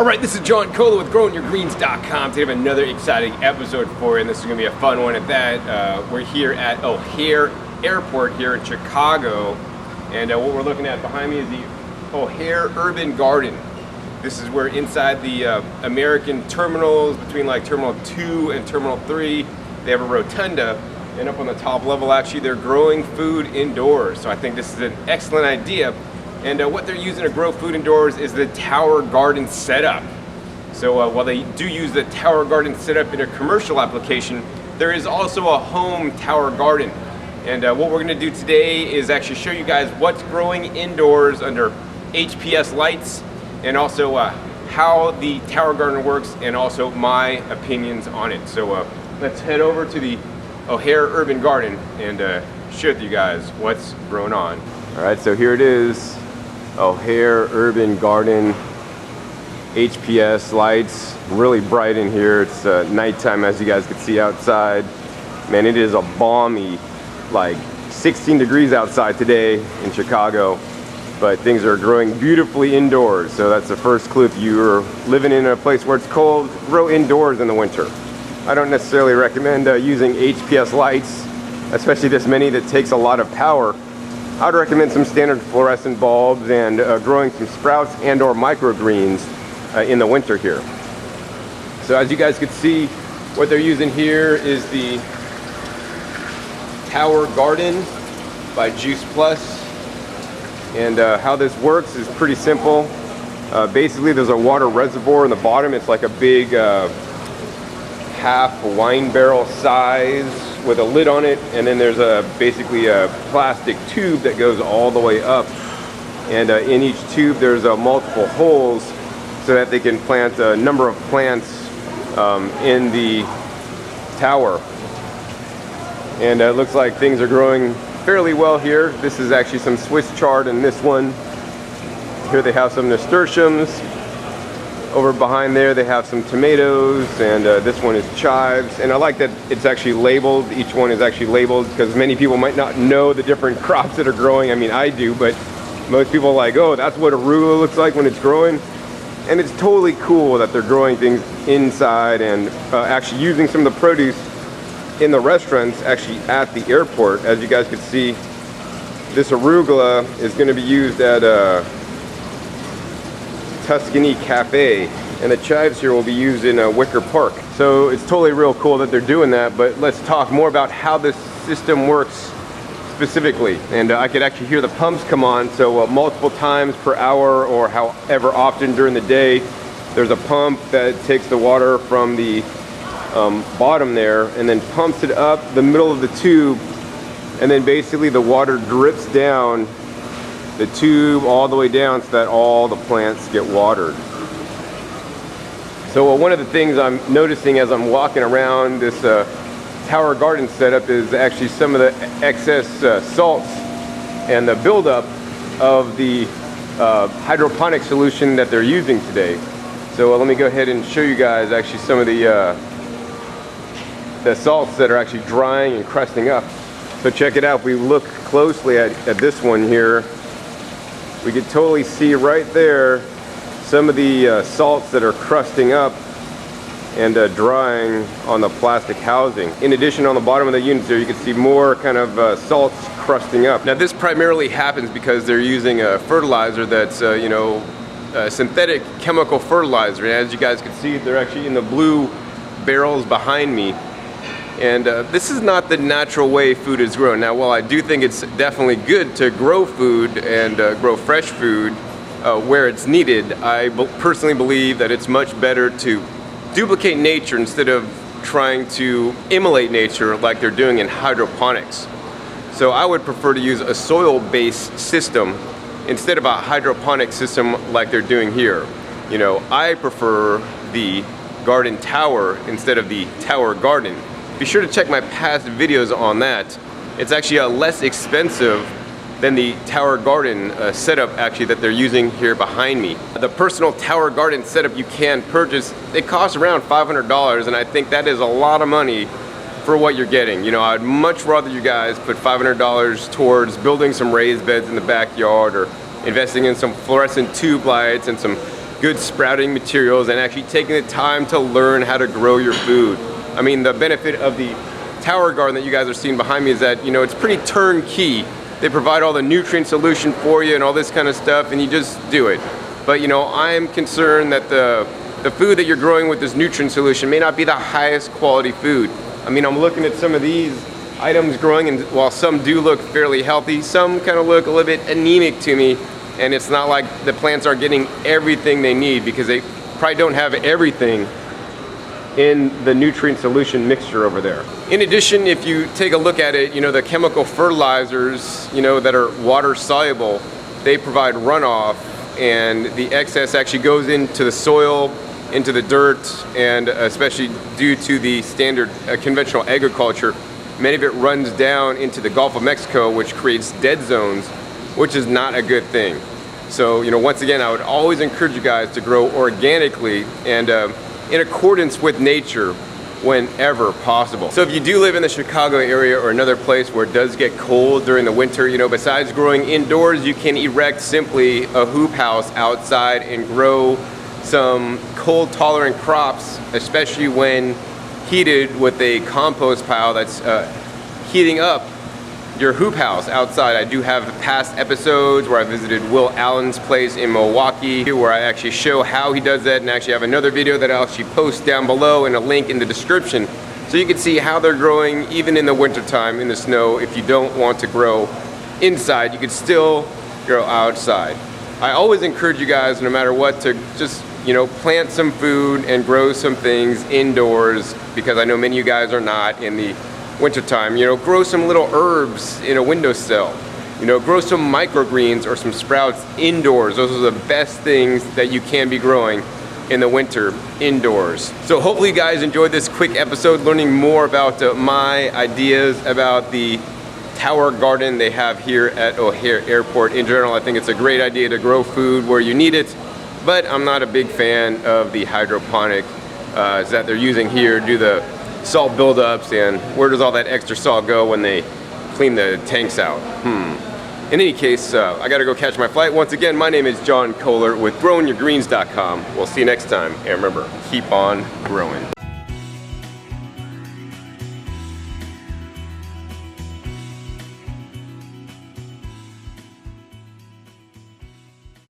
Alright, this is John Cola with GrowingYourGreens.com. Today I have another exciting episode for you, and this is going to be a fun one at that. We're here at O'Hare Airport here in Chicago, and what we're looking at behind me is the O'Hare Urban Garden. This is where inside the American terminals, between like Terminal 2 and Terminal 3, they have a rotunda, and up on the top level actually they're growing food indoors. So I think this is an excellent idea. And what they're using to grow food indoors is the tower garden setup. So while they do use the tower garden setup in a commercial application, there is also a home tower garden. And what we're gonna do today is actually show you guys what's growing indoors under HPS lights, and also how the tower garden works, and also my opinions on it. So let's head over to the O'Hare Urban Garden and share with you guys what's growing on. All right, so here it is. O'Hare Urban Garden, HPS lights, really bright in here. It's nighttime, as you guys can see outside. Man, it is a balmy, like 16 degrees outside today in Chicago, but things are growing beautifully indoors. So that's the first clue. If you're living in a place where it's cold, grow indoors in the winter. I don't necessarily recommend using HPS lights, especially this many that takes a lot of power. I would recommend some standard fluorescent bulbs and growing some sprouts and or microgreens in the winter here. So as you guys can see, what they're using here is the Tower Garden by Juice Plus. And how this works is pretty simple. Basically there's a water reservoir in the bottom. It's like a big half wine barrel size with a lid on it, and then there's basically a plastic tube that goes all the way up, and in each tube there's multiple holes so that they can plant a number of plants in the tower. And it looks like things are growing fairly well here. This is actually some Swiss chard in this one. Here they have some nasturtiums. Over behind there they have some tomatoes, and this one is chives. And I like that it's actually labeled. Each one is actually labeled, because many people might not know the different crops that are growing. I mean, I do, but most people are like, oh, that's what arugula looks like when it's growing. And it's totally cool that they're growing things inside, and actually using some of the produce in the restaurants actually at the airport. As you guys can see, this arugula is going to be used at Tuscany Cafe, and the chives here will be used in Wicker Park. So it's totally real cool that they're doing that, but let's talk more about how this system works specifically. And I could actually hear the pumps come on, so multiple times per hour or however often during the day, there's a pump that takes the water from the bottom there and then pumps it up the middle of the tube, and then basically the water drips down the tube all the way down so that all the plants get watered. So one of the things I'm noticing as I'm walking around this tower garden setup is actually some of the excess salts and the buildup of the hydroponic solution that they're using today. So let me go ahead and show you guys actually some of the salts that are actually drying and crusting up. So check it out. If we look closely at this one here, we can totally see right there some of the salts that are crusting up and drying on the plastic housing. In addition, on the bottom of the units there, you can see more kind of salts crusting up. Now this primarily happens because they're using a fertilizer that's synthetic chemical fertilizer. And as you guys can see, they're actually in the blue barrels behind me. And this is not the natural way food is grown. Now, while I do think it's definitely good to grow food and grow fresh food where it's needed, I personally believe that it's much better to duplicate nature instead of trying to emulate nature like they're doing in hydroponics. So I would prefer to use a soil-based system instead of a hydroponic system like they're doing here. You know, I prefer the garden tower instead of the tower garden. Be sure to check my past videos on that. It's actually less expensive than the tower garden setup actually that they're using here behind me. The personal tower garden setup you can purchase, it costs around $500, and I think that is a lot of money for what you're getting. You know, I'd much rather you guys put $500 towards building some raised beds in the backyard, or investing in some fluorescent tube lights and some good sprouting materials and actually taking the time to learn how to grow your food. I mean, the benefit of the tower garden that you guys are seeing behind me is that, you know, it's pretty turnkey. They provide all the nutrient solution for you and all this kind of stuff, and you just do it. But, you know, I'm concerned that the food that you're growing with this nutrient solution may not be the highest quality food. I mean, I'm looking at some of these items growing, and while some do look fairly healthy, some kind of look a little bit anemic to me, and it's not like the plants are getting everything they need because they probably don't have everything in the nutrient solution mixture over there. In addition, if you take a look at it, you know, the chemical fertilizers, you know, that are water soluble, they provide runoff, and the excess actually goes into the soil, into the dirt, and especially due to the standard conventional agriculture, many of it runs down into the Gulf of Mexico, which creates dead zones, which is not a good thing. So, you know, once again, I would always encourage you guys to grow organically and in accordance with nature whenever possible. So if you do live in the Chicago area or another place where it does get cold during the winter, you know, besides growing indoors, you can erect simply a hoop house outside and grow some cold tolerant crops, especially when heated with a compost pile that's heating up your hoop house outside. I do have past episodes where I visited Will Allen's place in Milwaukee, where I actually show how he does that, and actually have another video that I'll actually post down below and a link in the description so you can see how they're growing even in the wintertime in the snow. If you don't want to grow inside, you could still grow outside. I always encourage you guys, no matter what, to just, you know, plant some food and grow some things indoors, because I know many of you guys are not in the wintertime. You know, grow some little herbs in a windowsill. You know, grow some microgreens or some sprouts indoors. Those are the best things that you can be growing in the winter indoors. So hopefully you guys enjoyed this quick episode, learning more about my ideas about the tower garden they have here at O'Hare Airport. In general, I think it's a great idea to grow food where you need it, but I'm not a big fan of the hydroponic that they're using here due to the salt buildups, and where does all that extra salt go when they clean the tanks out? In any case, I gotta go catch my flight. Once again, my name is John Kohler with growingyourgreens.com. We'll see you next time, and remember, keep on growing.